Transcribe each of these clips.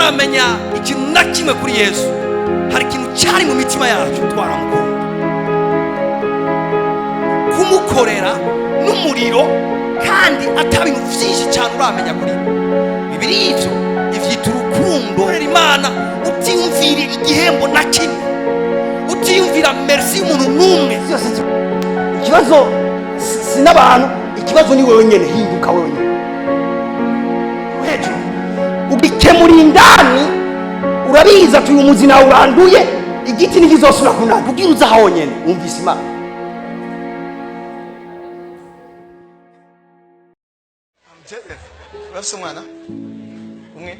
tutaramenya ikintu na kimwe kuri Yesu, hari ikintu cyari mu mitima yacu twaramukunda. Kumukorera n'umuriro kandi atabintu byinshi cyane uramenya kuri Bibiri ivyo ivyita urukundo. Rero Imana utiyumvira igihembo na kimwe, utiyumvira merci y'umuntu n'umwe. Ikibazo sinabantu, ikibazo ni wewe nyene. Hinduka wewe nyene, ubikemura indani. Urabiza tuyu umuzi nawe uranduye, igiti ntikizosubira kunana. Ubwira uza aho nyene wumvise Imana. Urafise umwana umwe?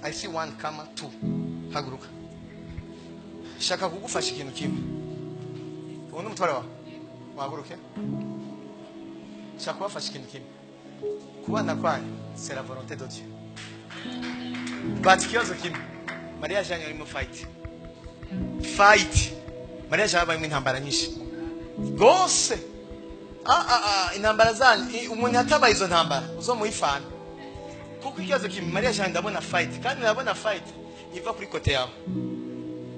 I see one kama two. Haguruka. Shaka kugufasha ikintu kimwe. Ubona umutware wawe? Wahaguruke. Shaka kubafasha ikintu kimwe. Kubana kwanyu c'est la volonté de Dieu. But ikibazo kimwe, mariage yanyu irimo fight. Mariage yabaye intambara nyinshi gose. Intambara zanyu umuntu atabaye izo ntambara uzomuhifana. Kuko ikibazo kimwe, mariage yanyu ndabona fight, kandi ndabona fight iva kuri kote yawe.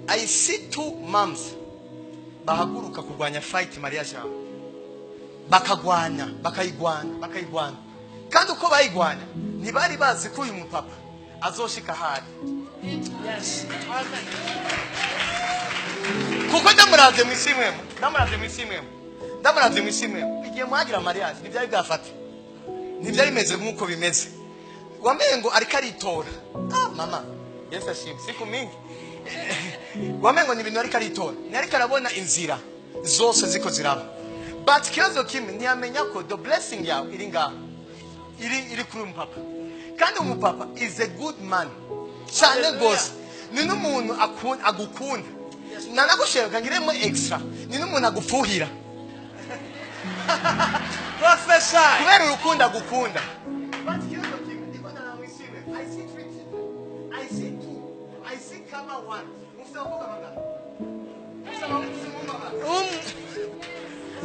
I see two moms bahaguruka kurwanya fight mariage yawe, bakayigwana. Kandi uko bayigwana ntibari bazi ko uyu mupapa azoshika hari. Yes. Kuko ndamuravye mwisimwemo, igihe mwagira mariage ntibyari bwafata, ntibyari bimeze nk'uko bimeze. Wamengo ariko aritora. Mama Yesu ashimwe, siku mingi wamengo ni ibintu ariko aritora, ni ariko arabona inzira zose ziko ziraba. But kibazo kimwe, ntiyamenya ko the blessing yawe iri ngaho, iri kuri umupapa. Kandi umupapa is a good man cyane gose, ni n'umuntu agukunda. Nanagushaka ngiremo extra, ni n'umuntu agufuhira. Prophesy kubera urukundo agukunda. But kibazo kimwe, ndibona na mwisiwe, I see three children, I see two, I see kama one. Mufite mangana?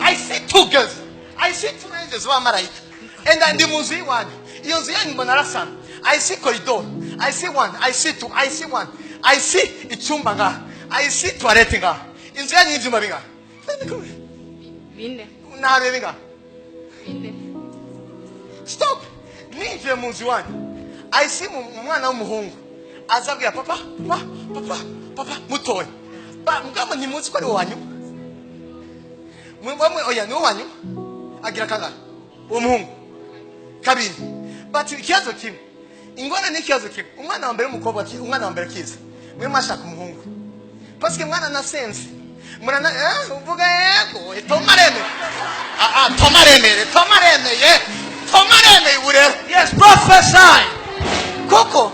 I see two girls, I see two angels wa malaika, and ndi muzi wanyu. Iyo nzu yanyu mbona rasana. I see corridor, I see one, I see two, I see one, I see icyumba nga, I see toilet nga. Inzu yanyu ibyuma binga bine narebe nga bine. Stop. Ninje munzu wanyu, I see umwana w'umuhungu azabwira papa mutoye. Mugamba ntimuzi ko ari wanyu. Mwemwe oya ni wanyu agira kangana umuhungu kabiri. But ikibazo kimwe, ingona ni ikibazo kimwe. Umwana wa mbere umukobwa, umwana wa mbere kiza, mwe mwashaka umuhungu parce que mwana na sense murana uvuga yego tomareme tomareme urero. Yes, prophesy. Koko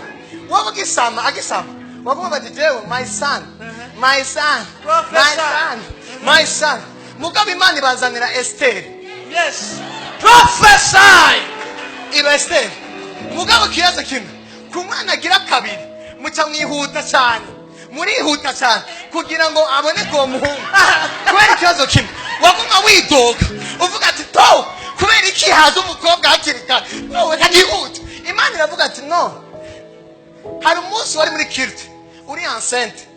waba gisama agisama wavuga bati jewe my son mugabe Imana ibazanira Esther. Yes, prophesy. Iba Esther mugabe kiyaza kimwe, kumwana agira kabiri muca mwihuta cyane, murihuta cyane kugira ngo abone ko muhungu. Kubera ikibazo kimwe waguma widoga uvuga ati to kubera iki haza umukobwa hakirika wowe ntihuta. Imana iravuga ati no, hari umunsi wari muri kirti uri enceinte,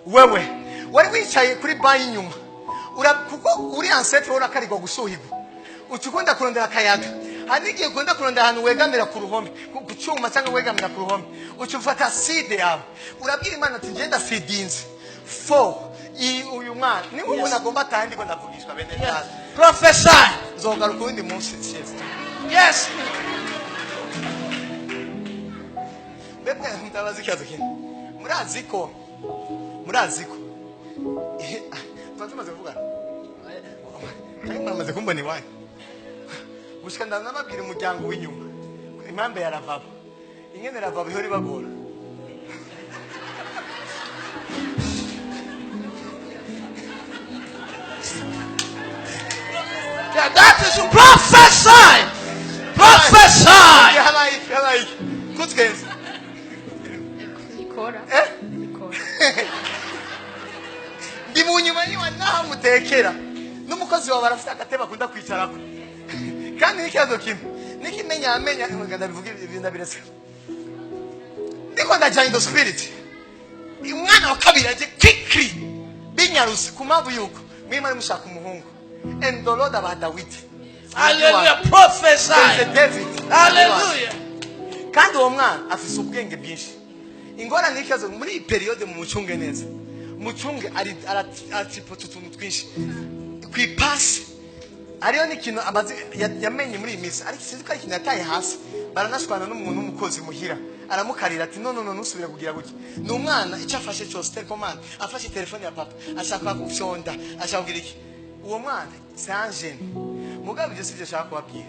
wewe wari wicaye kuri bayi inyuma kuko uri enceinte wowe akarirwa gushuhirwa, ukikunda kurondera akayaga. Hari igihe ukunda kurondera ahantu wegamira ku ruhome ku cyuma cyangwa wegamira ku ruhome, ukifata seed yawe urabwira Imana ati ngenda feedinze for uyu mwana ni umuntu agomba atandi ngo ndavugishwa bene data. Prophesy zogaruka undi munsi. Yes. Bebe mutabazi kiyazo kine, murazi ko tumaze kuvuga kandi mwamaze kumbona iwanyu gushika ndanababwira umuryango w'inyuma impambe ya ravabo ingene ravabo ihora ibagora. Yeah, that is prophesy. Kutkenz ikora ndi mu nyuma niwa naho mutekera n'umukozi wawe barafite agateba akunda kwicarako. Kandi n'ikibazo kimwe nikimenya amenya nganda bivuga ibintu birese ndiko ndaja in the spirit umwana wa kabiri aje quickly binyarusi kumavu yuko mwimana mushaka umuhungu and the Lord about David. Hallelujah. Prophesy. David. Hallelujah. Kandi uwo mwana afise ubwenge bwinshi. Ingorane n'ikazo muri periode mu mucunge neza. Mucunge aratipotu tuntu twinshi. Kwipasi. Ariyo n'ikintu amaze yamenye muri iyi minsi. Ariko sinzi ko ari ikintu yataye hasi. Baranashwana n'umuntu w'umukozi muhira. Aramukarira ati no nusubira kugira gutya. Ni umwana icyo afashe cyose telecommand. Afashe telefone ya papa. Ashaka kufyonda. Ashaka kugira iki. Uwo mwana c'est un jeune. Mugabe je sivyo shaka kubabwira.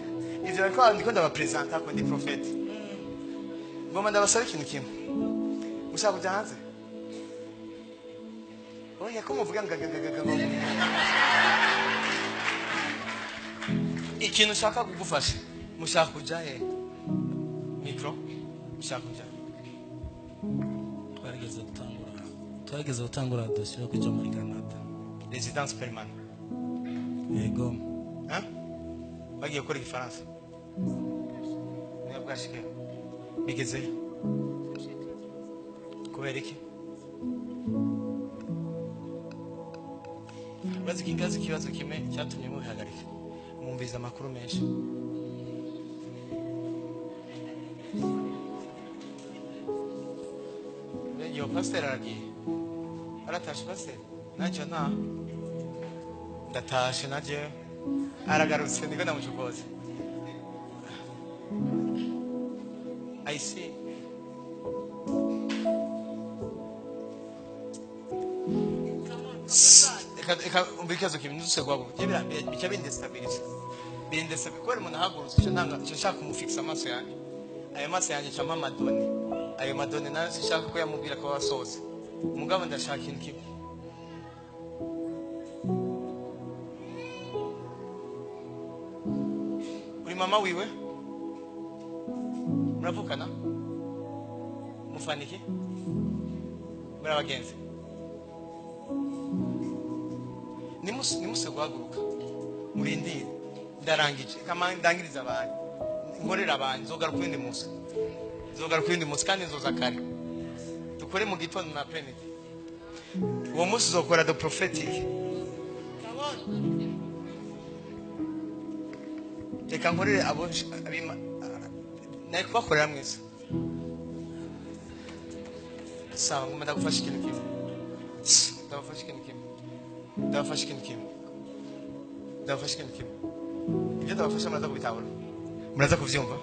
Ivyo bariko ndiko ndabapresenta ko ndi Prophète. Ngoma ndabasaba ikintu kimwe. Mushaka kuja hanze? Oya ko muvuga ngagaga. Ikintu shaka kugufasha. Mushaka kuja he? Micro. Mushaka kuja. Twageze gutangura dosiye yo kuja muri Canada. Résidence permanente. Yego. Hein? Bagiye gukora igifaransa. Mwebwashike. Bigeze. Kubera iki? Bazi ikibazo kimwe cyatumye mubihagarika. Mwumviza amakuru menshi. Yo pastor aragiye. Aratashe pastor. Naje na. Ndatashe naje. Aragarutse ndiko ndamucukoza. I see. Eka umbikazo kibinuze kwabo. Yebirambye bica bindestabilize. Bindestabilize ko umuntu ahagurutse cyo ntanga cyo shaka kumufixa amaso yanjye. Ayo maso yanjye cyama madoni. Ayo madoni nayo sishaka ko yamubwira ko wasoze. Mugabo ndashaka ikintu kimwe. Mama wiwe muravukana mufaniki muri abagenzi nimuse guhaguruka murindire ndarangije kama ndangiriza abantu nkorera abantu nzogaruka kwindi munsi kandi nzoza kare dukore mu gitondo na penalty uwo munsi uzokora the prophetic. Come on. Reka nkorere abo abima naye kubakorera mwese sawa ngoma ndagufasha ikintu kimwe ibyo ndabafasha muraza kubitahura muraza kuvyumva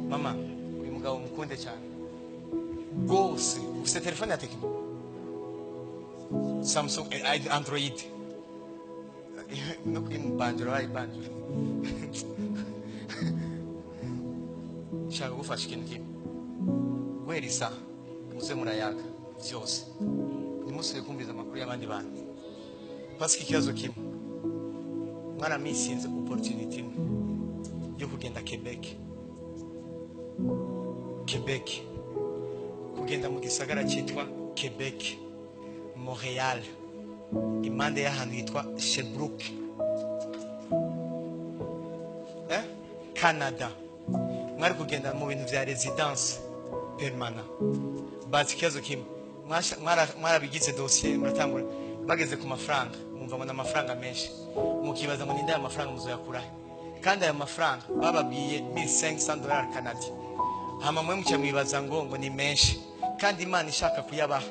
mama uyu mugabo mukunde cyane rwose ufite telefone ya Tecno Samsung Android no kwimbanjura bayibanjura shaka gufasha ikintu kimwe guhera isaha muze murayaga byose nimusubire kumviza amakuru y'abandi bantu pasika ikibazo kimwe mwana misinze opportunity yo kugenda Quebec kugenda mu gisagara cyitwa Quebec Montreal imande y'ahantu hitwa Sherbrooke Canada mwari kugenda mu bintu vya residence permanent bazi kibazo kimwe mwarabigize dossier muratangura bageze ku mafaranga mwumva ngo n'amafaranga menshi mukibaza ngo ninde amafaranga muzoyakurahe kandi aya mafaranga bababwiye $1,500 Canada hama mwe mucye mwibaza ngo ni menshi kandi Imana ishaka kuyabaha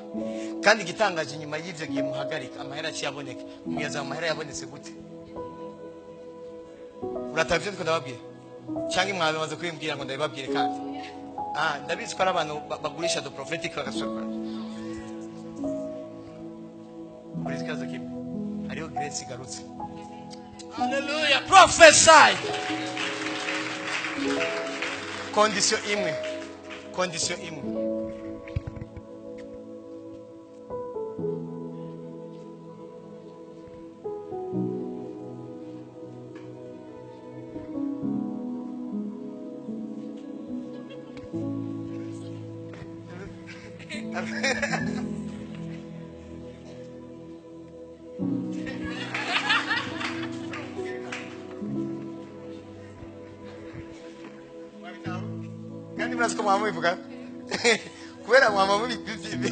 kandi gitangaje nyuma y'ivyo giye muhagarika amahera cyaboneka muyaza amahera yabonetse gute uratavye ndiko ndababwira cyangwa mwabe maze kwimbwira ngo ndabibabwire kandi ndabizi ko ari abantu bagurisha the prophetic bagasokora muri kazo kimwe hariho grace igarutse. Hallelujah. Prophesy. Condition imwe kandi murazi ko mwamubivuga kubera mama muri bibi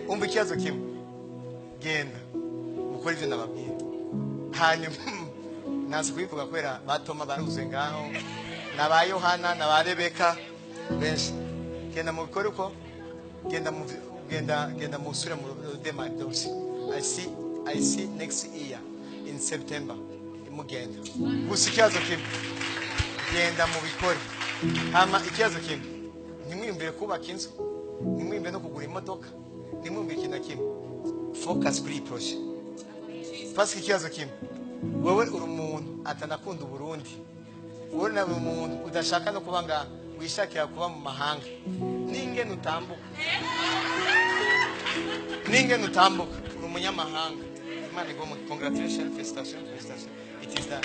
umva ikibazo kimwe genda mukora ivyo nababwiye hanyuma nazi kubivuga kubera batoma baruze ngaho naba Yohana naba Rebeka benshi genda mu bikore uko genda musure mu demadosi I see next year in September imugenda gusa ikibazo kimwe genda mu bikore hama ikibazo kimwe nimwimbire kubaka inzu nimwimbire no kugura imodoka nimwimbire ikintu kimwe focus kuri project parce que ikibazo kimwe wewe uri umuntu atanakunda Burundi wowe nawe umuntu udashaka no kubanga wishakira kuba mu mahanga ningene utambuka uri umunyamahanga Imana igomba congratulations felicitation it is that